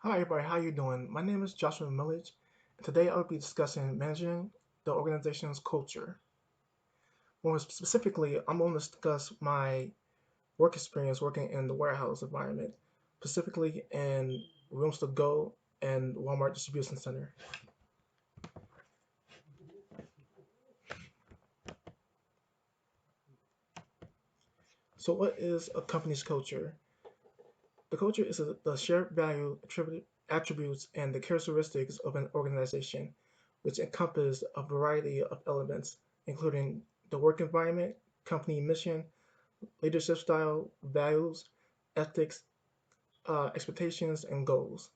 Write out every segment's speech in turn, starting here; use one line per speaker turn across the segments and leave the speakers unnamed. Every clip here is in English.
Hi everybody, how you doing? My name is Joshua Millage, and today I'll be discussing managing the organization's culture. More specifically, I'm going to discuss my work experience working in the warehouse environment, specifically in Rooms to Go and Walmart Distribution Center. So, what is a company's culture? The culture is the shared value, attributes, and the characteristics of an organization, which encompass a variety of elements, including the work environment, company mission, leadership style, values, ethics, expectations, and goals.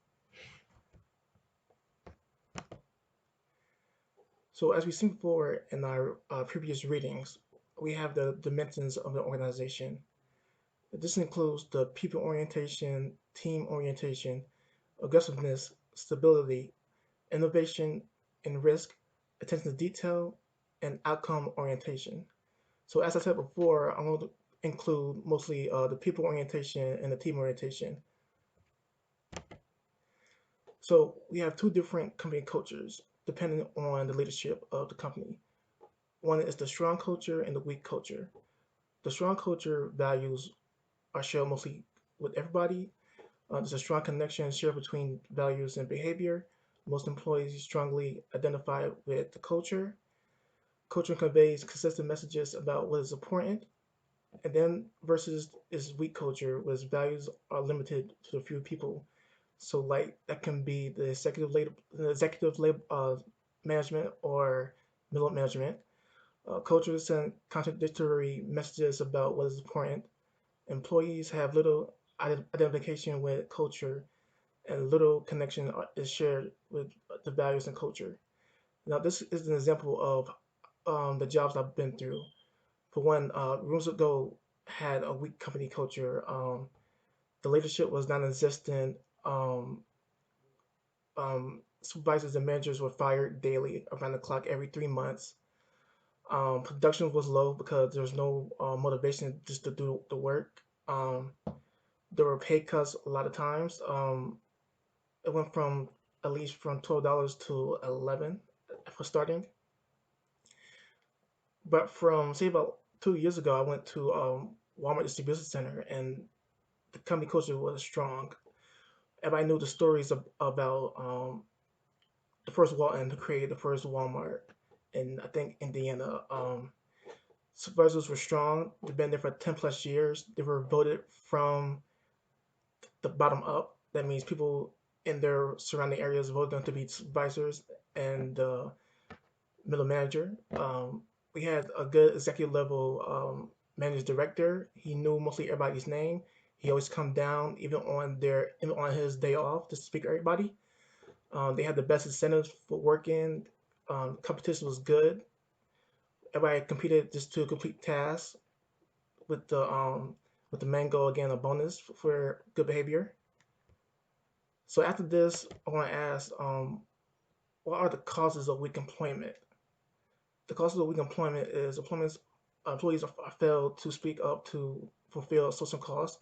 So, as we've seen before in our previous readings, we have the dimensions of the organization. This includes the people orientation, team orientation, aggressiveness, stability, innovation and risk, attention to detail, and outcome orientation. So, as I said before, I'm going to include mostly the people orientation and the team orientation. So we have two different company cultures depending on the leadership of the company. One is the strong culture and the weak culture. The strong culture values are shared mostly with everybody. There's a strong connection shared between values and behavior. Most employees strongly identify with the culture. Culture conveys consistent messages about what is important. And then versus is weak culture, where values are limited to a few people. So like that can be the executive management or middle management. Cultures send contradictory messages about what is important. Employees have little identification with culture, and little connection is shared with the values and culture. Now, this is an example of the jobs I've been through. For one, Rooms Ago had a weak company culture. The leadership was non-existent. Supervisors and managers were fired daily around the clock every 3 months. Production was low because there was no motivation just to do the work. There were pay cuts a lot of times. It went from at least from $12 to 11 for starting. But from say about 2 years ago, I went to Walmart Distribution Center, and the company culture was strong. Everybody knew the stories about the first Walton who created the first Walmart in I think Indiana. Supervisors were strong. They've been there for 10 plus years. They were voted from the bottom up. That means people in their surrounding areas voted them to be supervisors and middle manager. We had a good executive level manager director. He knew mostly everybody's name. He always come down even on his day off to speak to everybody. They had the best incentives for working. Competition was good. Everybody competed just to complete tasks with the main goal again a bonus for good behavior. So after this, I want to ask, what are the causes of weak employment? The causes of weak employment is employees are failed to speak up to fulfill social costs.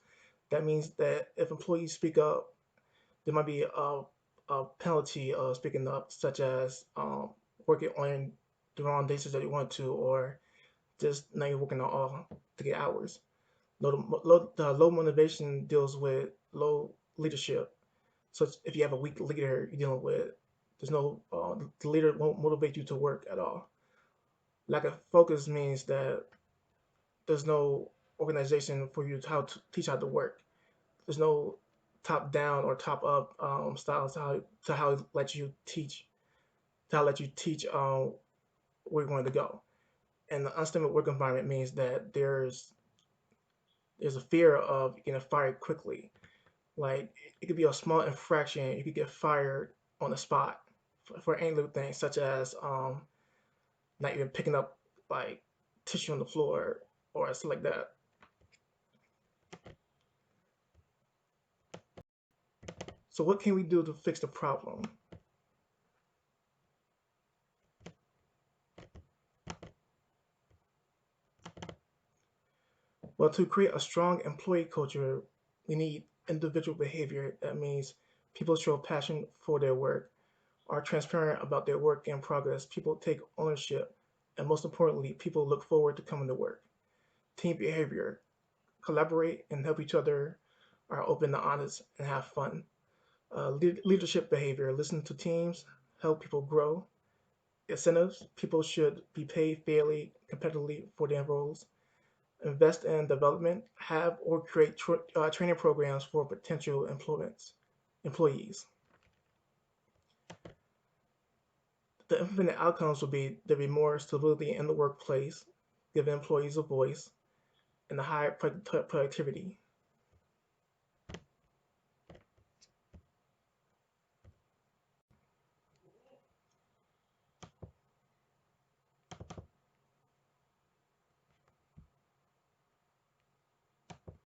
That means that if employees speak up, there might be a penalty of speaking up, such as working on the wrong days that you want to, or just now you're working on all to get hours. The low motivation deals with low leadership. So if you have a weak leader you're dealing with, there's no the leader won't motivate you to work at all. Lack of focus means that there's no organization for you to how to teach how to work. There's no top down or top up styles to how let you teach to how let you teach where you're going to go. And the unstable work environment means that there's a fear of getting fired quickly. Like it could be a small infraction, you could get fired on the spot for any little thing, such as not even picking up like tissue on the floor or something like that. So what can we do to fix the problem? Well, to create a strong employee culture, we need individual behavior. That means People show passion for their work, are transparent about their work and progress. People take ownership, and most importantly, people look forward to coming to work. Team behavior, collaborate and help each other, are open and honest, and have fun. Leadership behavior, listen to teams, help people grow. Incentives, people should be paid fairly, competitively for their roles. Invest in development, have or create training programs for potential employees. The infinite outcomes will be there be more stability in the workplace, give employees a voice, and a higher productivity.